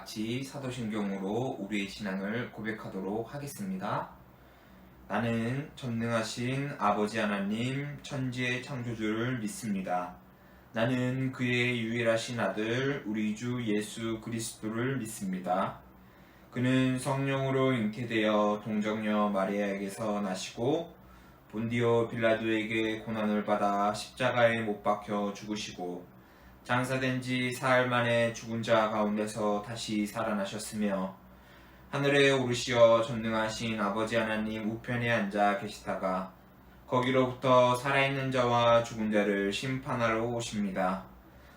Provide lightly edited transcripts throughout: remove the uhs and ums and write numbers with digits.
같이 사도신경으로 우리의 신앙을 고백하도록 하겠습니다. 나는 전능하신 아버지 하나님 천지의 창조주를 믿습니다. 나는 그의 유일하신 아들 우리 주 예수 그리스도를 믿습니다. 그는 성령으로 잉태되어 동정녀 마리아에게서 나시고 본디오 빌라도에게 고난을 받아 십자가에 못 박혀 죽으시고 장사된 지 사흘 만에 죽은 자 가운데서 다시 살아나셨으며 하늘에 오르시어 전능하신 아버지 하나님 우편에 앉아 계시다가 거기로부터 살아있는 자와 죽은 자를 심판하러 오십니다.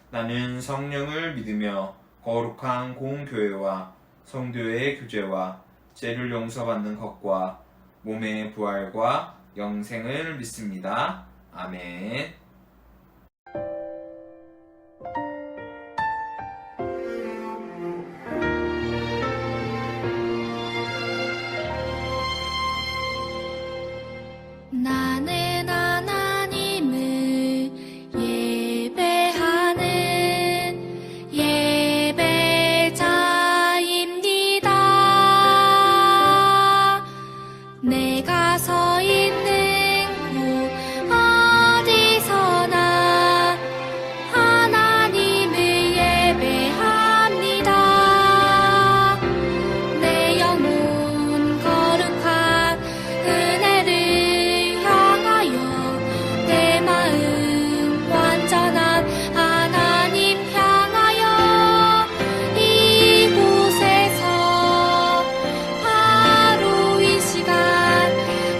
나는 성령을 믿으며 거룩한 공교회와 성도의 교제와 죄를 용서받는 것과 몸의 부활과 영생을 믿습니다. 아멘. 나는 하나님을 예배하는 예배자입니다. 내가 서 있는 곳 어디서나 하나님을 예배합니다. 내 영혼 거룩한 은혜를 내 마음 완전한 하나님 향하여 이곳에서 바로 이 시간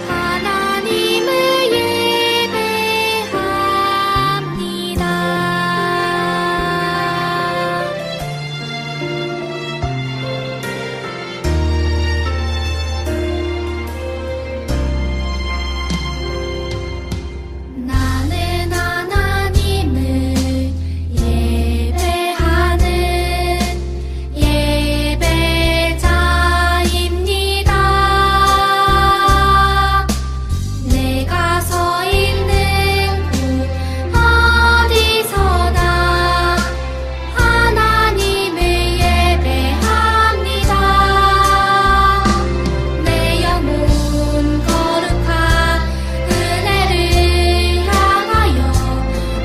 하나님을 예배합니다. 나는 하나님을 예배하는 예배자입니다. 내가 서 있는 곳 어디서나 하나님을 예배합니다. 내 영혼 거룩한 은혜를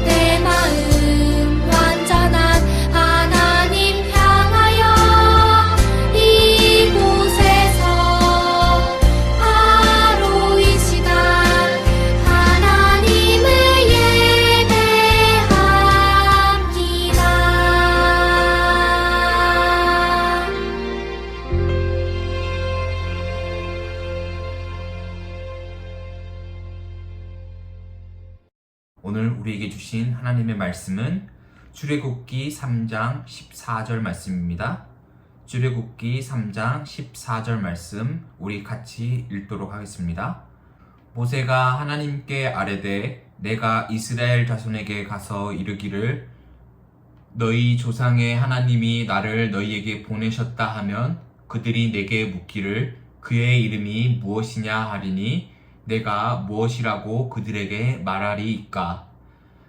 내 마음 완전한 하나님 향하여 이곳에서 바로 이 시간 하나님을 예배합니다. 오늘 우리에게 주신 하나님의 말씀은 출애굽기 3장 14절 말씀입니다. 출애굽기 3장 14절 말씀 우리 같이 읽도록 하겠습니다. 모세가 하나님께 아뢰되 내가 이스라엘 자손에게 가서 이르기를 너희 조상의 하나님이 나를 너희에게 보내셨다 하면 그들이 내게 묻기를 그의 이름이 무엇이냐 하리니 내가 무엇이라고 그들에게 말하리이까.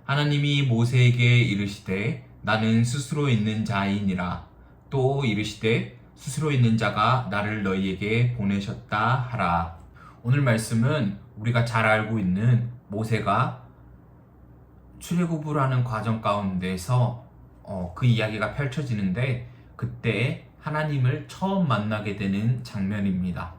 하나님이 모세에게 이르시되 나는 스스로 있는 자이니라. 또 이르시되 스스로 있는 자가 나를 너희에게 보내셨다 하라. 오늘 말씀은 우리가 잘 알고 있는 모세가 출애굽을 하는 과정 가운데서 그 이야기가 펼쳐지는데 그때 하나님을 처음 만나게 되는 장면입니다.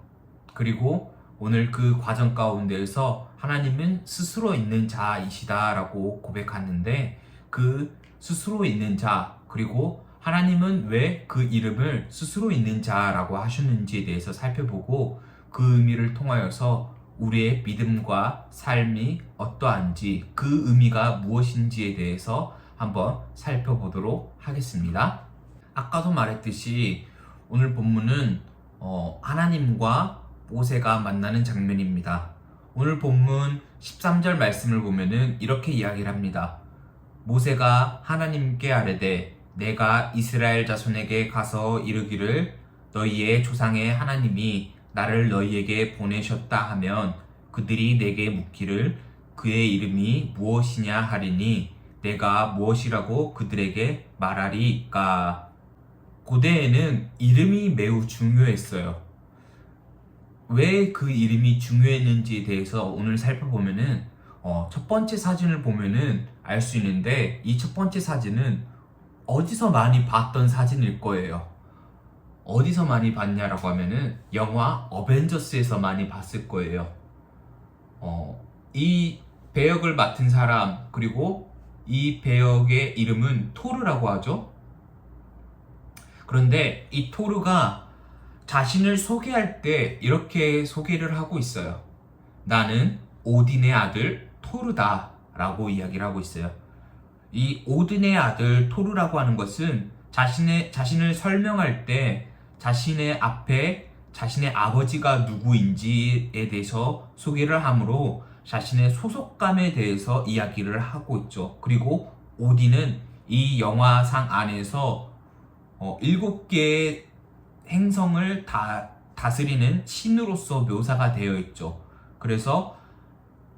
그리고 오늘 그 과정 가운데에서 하나님은 스스로 있는 자이시다라고 고백하는데 그 스스로 있는 자 그리고 하나님은 왜 그 이름을 스스로 있는 자라고 하셨는지에 대해서 살펴보고 그 의미를 통하여서 우리의 믿음과 삶이 어떠한지 그 의미가 무엇인지에 대해서 한번 살펴보도록 하겠습니다. 아까도 말했듯이 오늘 본문은 하나님과 모세가 만나는 장면입니다. 오늘 본문 13절 말씀을 보면은 이렇게 이야기를 합니다. 모세가 하나님께 아뢰되 내가 이스라엘 자손에게 가서 이르기를 너희의 조상의 하나님이 나를 너희에게 보내셨다 하면 그들이 내게 묻기를 그의 이름이 무엇이냐 하리니 내가 무엇이라고 그들에게 말하리이까. 고대에는 이름이 매우 중요했어요. 왜 그 이름이 중요했는지에 대해서 오늘 살펴보면은 첫 번째 사진을 보면은 알 수 있는데, 이 첫 번째 사진은 어디서 많이 봤던 사진일 거예요. 어디서 많이 봤냐라고 하면은 영화 어벤져스에서 많이 봤을 거예요. 이 배역을 맡은 사람, 그리고 이 배역의 이름은 토르라고 하죠. 그런데 이 토르가 자신을 소개할 때 이렇게 소개를 하고 있어요. 나는 오딘의 아들 토르다 라고 이야기를 하고 있어요. 이 오딘의 아들 토르라고 하는 것은 자신을 설명할 때 자신의 앞에 자신의 아버지가 누구인지에 대해서 소개를 하므로 자신의 소속감에 대해서 이야기를 하고 있죠. 그리고 오딘은 이 영화상 안에서 7개의 행성을 다스리는 신으로서 묘사가 되어 있죠. 그래서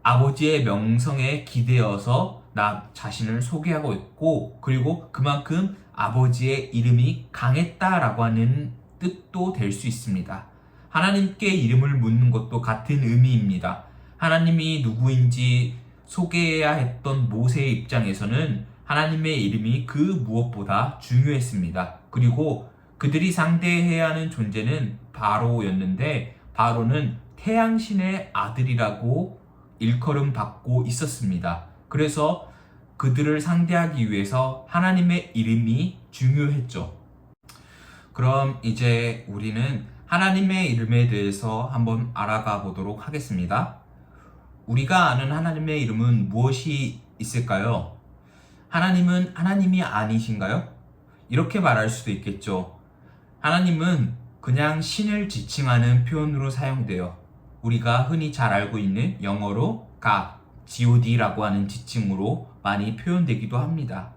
아버지의 명성에 기대어서 나 자신을 소개하고 있고, 그리고 그만큼 아버지의 이름이 강했다라고 하는 뜻도 될 수 있습니다. 하나님께 이름을 묻는 것도 같은 의미입니다. 하나님이 누구인지 소개해야 했던 모세의 입장에서는 하나님의 이름이 그 무엇보다 중요했습니다. 그리고 그들이 상대해야 하는 존재는 바로였는데, 바로는 태양신의 아들이라고 일컬음 받고 있었습니다. 그래서 그들을 상대하기 위해서 하나님의 이름이 중요했죠. 그럼 이제 우리는 하나님의 이름에 대해서 한번 알아가 보도록 하겠습니다. 우리가 아는 하나님의 이름은 무엇이 있을까요? 하나님은 하나님이 아니신가요? 이렇게 말할 수도 있겠죠. 하나님은 그냥 신을 지칭하는 표현으로 사용돼요. 우리가 흔히 잘 알고 있는 영어로 God라고 하는 지칭으로 많이 표현되기도 합니다.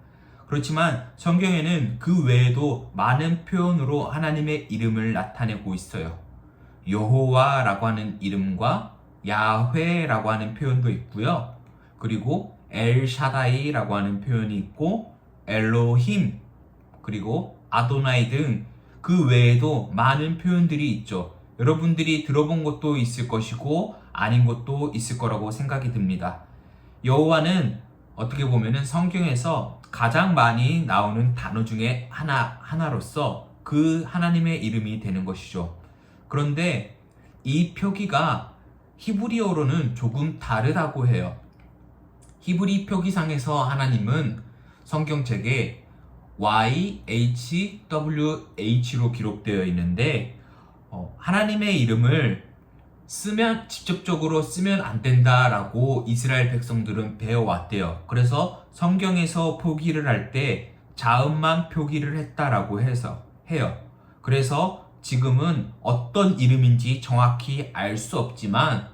그렇지만 성경에는 그 외에도 많은 표현으로 하나님의 이름을 나타내고 있어요. 여호와라고 하는 이름과 야훼라고 하는 표현도 있고요. 그리고 엘샤다이라고 하는 표현이 있고, 엘로힘, 그리고 아도나이 등 그 외에도 많은 표현들이 있죠. 여러분들이 들어본 것도 있을 것이고 아닌 것도 있을 거라고 생각이 듭니다. 여호와는 어떻게 보면은 성경에서 가장 많이 나오는 단어 중에 하나로서 그 하나님의 이름이 되는 것이죠. 그런데 이 표기가 히브리어로는 조금 다르다고 해요. 히브리 표기상에서 하나님은 성경책에 YHWH로 기록되어 있는데, 하나님의 이름을 직접적으로 쓰면 안 된다라고 이스라엘 백성들은 배워왔대요. 그래서 성경에서 표기를 할 때 자음만 표기를 했다라고 해요. 그래서 지금은 어떤 이름인지 정확히 알 수 없지만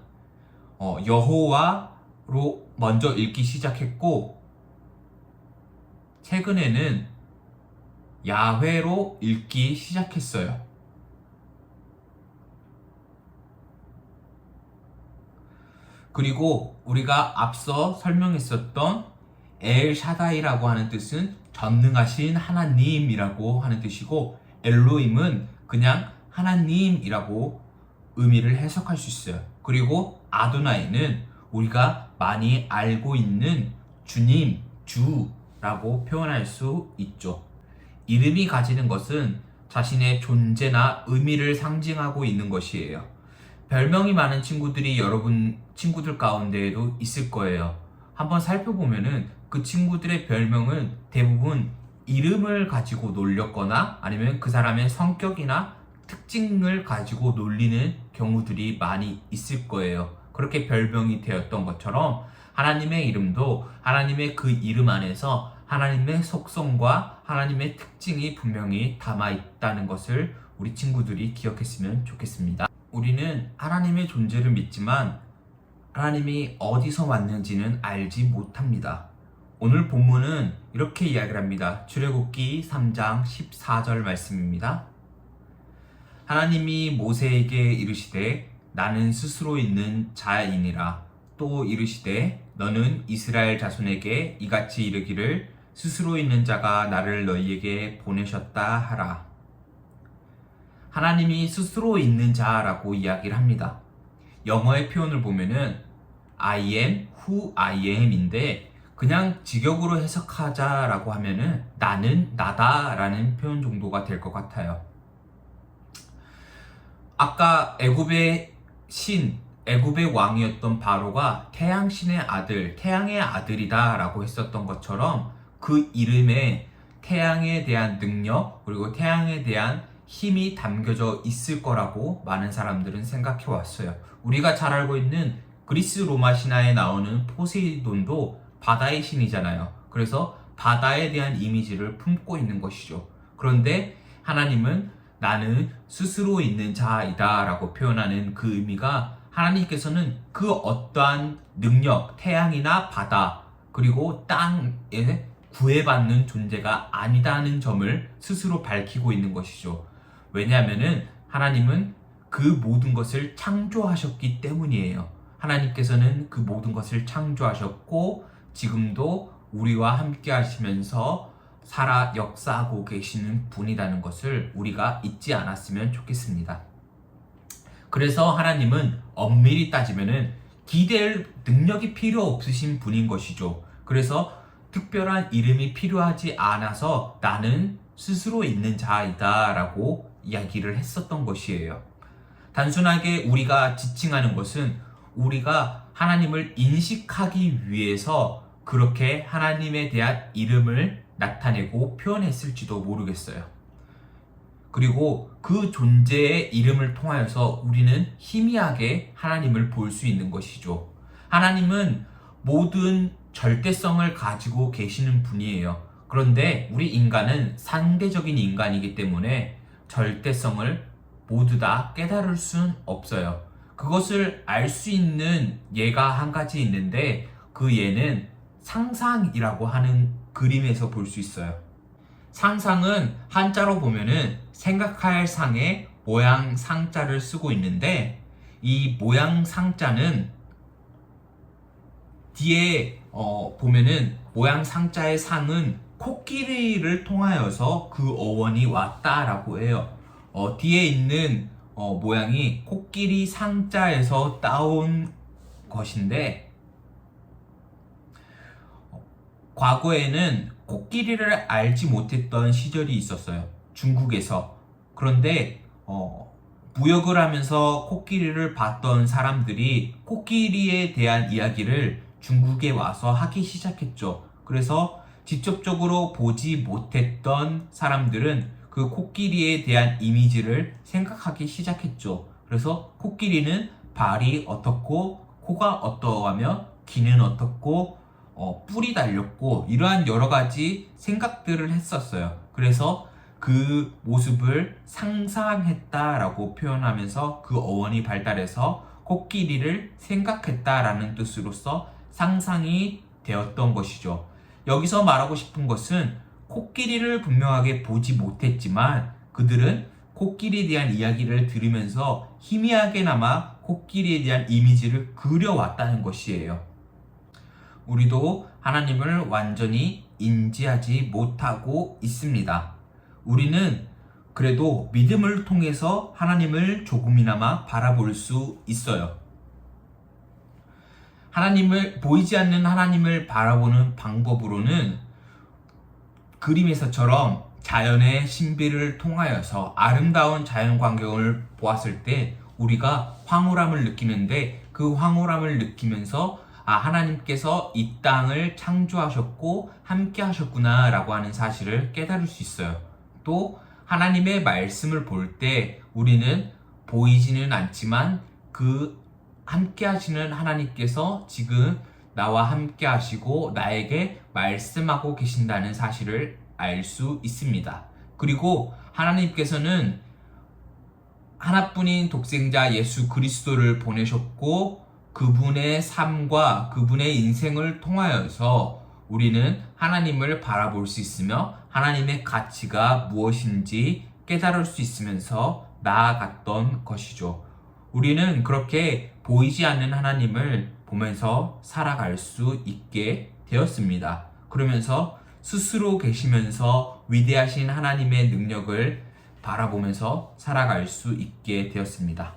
여호와로 먼저 읽기 시작했고, 최근에는 야훼로 읽기 시작했어요. 그리고 우리가 앞서 설명했었던 엘샤다이라고 하는 뜻은 전능하신 하나님이라고 하는 뜻이고, 엘로힘은 그냥 하나님이라고 의미를 해석할 수 있어요. 그리고 아도나이는 우리가 많이 알고 있는 주님, 주라고 표현할 수 있죠. 이름이 가지는 것은 자신의 존재나 의미를 상징하고 있는 것이에요. 별명이 많은 친구들이 여러분 친구들 가운데에도 있을 거예요. 한번 살펴보면은 그 친구들의 별명은 대부분 이름을 가지고 놀렸거나 아니면 그 사람의 성격이나 특징을 가지고 놀리는 경우들이 많이 있을 거예요. 그렇게 별명이 되었던 것처럼 하나님의 이름도 하나님의 그 이름 안에서 하나님의 속성과 하나님의 특징이 분명히 담아 있다는 것을 우리 친구들이 기억했으면 좋겠습니다. 우리는 하나님의 존재를 믿지만 하나님이 어디서 왔는지는 알지 못합니다. 오늘 본문은 이렇게 이야기를 합니다. 출애굽기 3장 14절 말씀입니다. 하나님이 모세에게 이르시되 나는 스스로 있는 자이니라. 또 이르시되 너는 이스라엘 자손에게 이같이 이르기를 스스로 있는 자가 나를 너희에게 보내셨다 하라. 하나님이 스스로 있는 자라고 이야기를 합니다. 영어의 표현을 보면은 I am who I am인데 그냥 직역으로 해석하자라고 하면은 나는 나다라는 표현 정도가 될 것 같아요. 아까 애굽의 왕이었던 바로가 태양신의 아들, 태양의 아들이다 라고 했었던 것처럼 그 이름에 태양에 대한 능력 그리고 태양에 대한 힘이 담겨져 있을 거라고 많은 사람들은 생각해 왔어요. 우리가 잘 알고 있는 그리스 로마 신화에 나오는 포세이돈도 바다의 신이잖아요. 그래서 바다에 대한 이미지를 품고 있는 것이죠. 그런데 하나님은 나는 스스로 있는 자이다 라고 표현하는 그 의미가 하나님께서는 그 어떠한 능력, 태양이나 바다 그리고 땅에 구애받는 존재가 아니다는 점을 스스로 밝히고 있는 것이죠. 왜냐하면은 하나님은 그 모든 것을 창조하셨기 때문이에요. 하나님께서는 그 모든 것을 창조하셨고 지금도 우리와 함께 하시면서 살아 역사하고 계시는 분이라는 것을 우리가 잊지 않았으면 좋겠습니다. 그래서 하나님은 엄밀히 따지면은 기댈 능력이 필요 없으신 분인 것이죠. 그래서 특별한 이름이 필요하지 않아서 나는 스스로 있는 자이다 라고 이야기를 했었던 것이에요. 단순하게 우리가 지칭하는 것은 우리가 하나님을 인식하기 위해서 그렇게 하나님에 대한 이름을 나타내고 표현했을지도 모르겠어요. 그리고 그 존재의 이름을 통하여서 우리는 희미하게 하나님을 볼 수 있는 것이죠. 하나님은 모든 절대성을 가지고 계시는 분이에요. 그런데 우리 인간은 상대적인 인간이기 때문에 절대성을 모두 다 깨달을 순 없어요. 그것을 알 수 있는 예가 한 가지 있는데 그 예는 상상이라고 하는 그림에서 볼 수 있어요. 상상은 한자로 보면은 생각할 상에 모양 상자를 쓰고 있는데 이 모양 상자는 뒤에 보면은 모양 상자의 상은 코끼리를 통하여서 그 어원이 왔다라고 해요. 뒤에 있는 모양이 코끼리 상자에서 따온 것인데 과거에는 코끼리를 알지 못했던 시절이 있었어요. 중국에서. 그런데 무역을 하면서 코끼리를 봤던 사람들이 코끼리에 대한 이야기를 중국에 와서 하기 시작했죠. 그래서 직접적으로 보지 못했던 사람들은 그 코끼리에 대한 이미지를 생각하기 시작했죠. 그래서 코끼리는 발이 어떻고 코가 어떠하며 귀는 어떻고 뿔이 달렸고 이러한 여러 가지 생각들을 했었어요. 그래서 그 모습을 상상했다라고 표현하면서 그 어원이 발달해서 코끼리를 생각했다라는 뜻으로서 상상이 되었던 것이죠. 여기서 말하고 싶은 것은 코끼리를 분명하게 보지 못했지만 그들은 코끼리에 대한 이야기를 들으면서 희미하게나마 코끼리에 대한 이미지를 그려왔다는 것이에요. 우리도 하나님을 완전히 인지하지 못하고 있습니다. 우리는 그래도 믿음을 통해서 하나님을 조금이나마 바라볼 수 있어요. 보이지 않는 하나님을 바라보는 방법으로는 그림에서처럼 자연의 신비를 통하여서 아름다운 자연 광경을 보았을 때 우리가 황홀함을 느끼는데 그 황홀함을 느끼면서 하나님께서 이 땅을 창조하셨고 함께 하셨구나 라고 하는 사실을 깨달을 수 있어요. 또 하나님의 말씀을 볼 때 우리는 보이지는 않지만 그 함께 하시는 하나님께서 지금 나와 함께 하시고 나에게 말씀하고 계신다는 사실을 알 수 있습니다. 그리고 하나님께서는 하나뿐인 독생자 예수 그리스도를 보내셨고 그분의 삶과 그분의 인생을 통하여서 우리는 하나님을 바라볼 수 있으며 하나님의 가치가 무엇인지 깨달을 수 있으면서 나아갔던 것이죠. 우리는 그렇게 보이지 않는 하나님을 보면서 살아갈 수 있게 되었습니다. 그러면서 스스로 계시면서 위대하신 하나님의 능력을 바라보면서 살아갈 수 있게 되었습니다.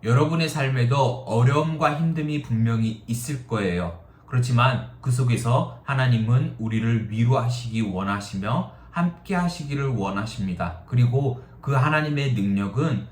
여러분의 삶에도 어려움과 힘듦이 분명히 있을 거예요. 그렇지만 그 속에서 하나님은 우리를 위로하시기 원하시며 함께 하시기를 원하십니다. 그리고 그 하나님의 능력은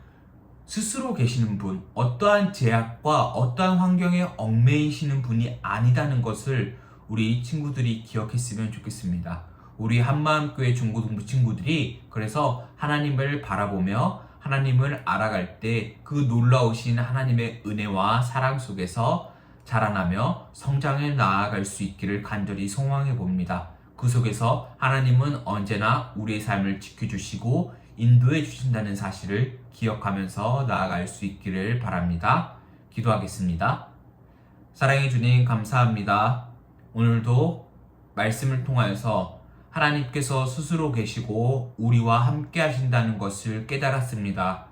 스스로 계시는 분, 어떠한 제약과 어떠한 환경에 얽매이시는 분이 아니다는 것을 우리 친구들이 기억했으면 좋겠습니다. 우리 한마음교회 중고등부 친구들이 그래서 하나님을 바라보며 하나님을 알아갈 때 그 놀라우신 하나님의 은혜와 사랑 속에서 자라나며 성장해 나아갈 수 있기를 간절히 소망해 봅니다. 그 속에서 하나님은 언제나 우리의 삶을 지켜주시고 인도해 주신다는 사실을 기억하면서 나아갈 수 있기를 바랍니다. 기도하겠습니다. 사랑해 주님 감사합니다. 오늘도 말씀을 통하여서 하나님께서 스스로 계시고 우리와 함께 하신다는 것을 깨달았습니다.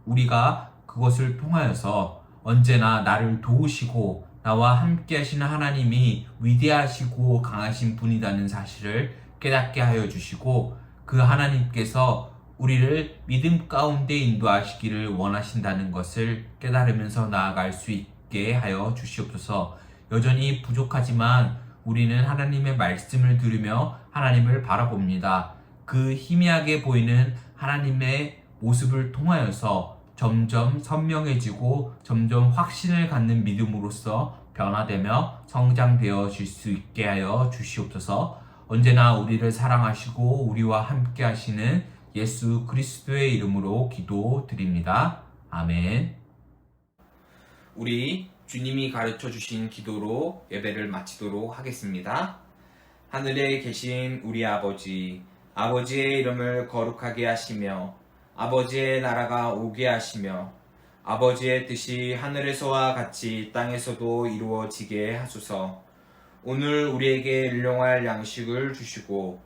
우리가 그것을 통하여서 언제나 나를 도우시고 나와 함께 하시는 하나님이 위대하시고 강하신 분이라는 사실을 깨닫게 하여 주시고 그 하나님께서 우리를 믿음 가운데 인도하시기를 원하신다는 것을 깨달으면서 나아갈 수 있게 하여 주시옵소서. 여전히 부족하지만 우리는 하나님의 말씀을 들으며 하나님을 바라봅니다. 그 희미하게 보이는 하나님의 모습을 통하여서 점점 선명해지고 점점 확신을 갖는 믿음으로써 변화되며 성장되어질 수 있게 하여 주시옵소서. 언제나 우리를 사랑하시고 우리와 함께 하시는 예수 그리스도의 이름으로 기도드립니다. 아멘. 우리 주님이 가르쳐 주신 기도로 예배를 마치도록 하겠습니다. 하늘에 계신 우리 아버지, 아버지의 이름을 거룩하게 하시며 아버지의 나라가 오게 하시며 아버지의 뜻이 하늘에서와 같이 땅에서도 이루어지게 하소서. 오늘 우리에게 일용할 양식을 주시고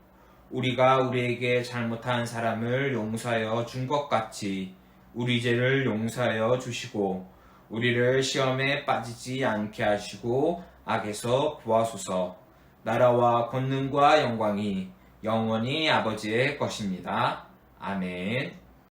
우리가 우리에게 잘못한 사람을 용서하여 준 것 같이 우리 죄를 용서하여 주시고 우리를 시험에 빠지지 않게 하시고 악에서 구하소서. 나라와 권능과 영광이 영원히 아버지의 것입니다. 아멘.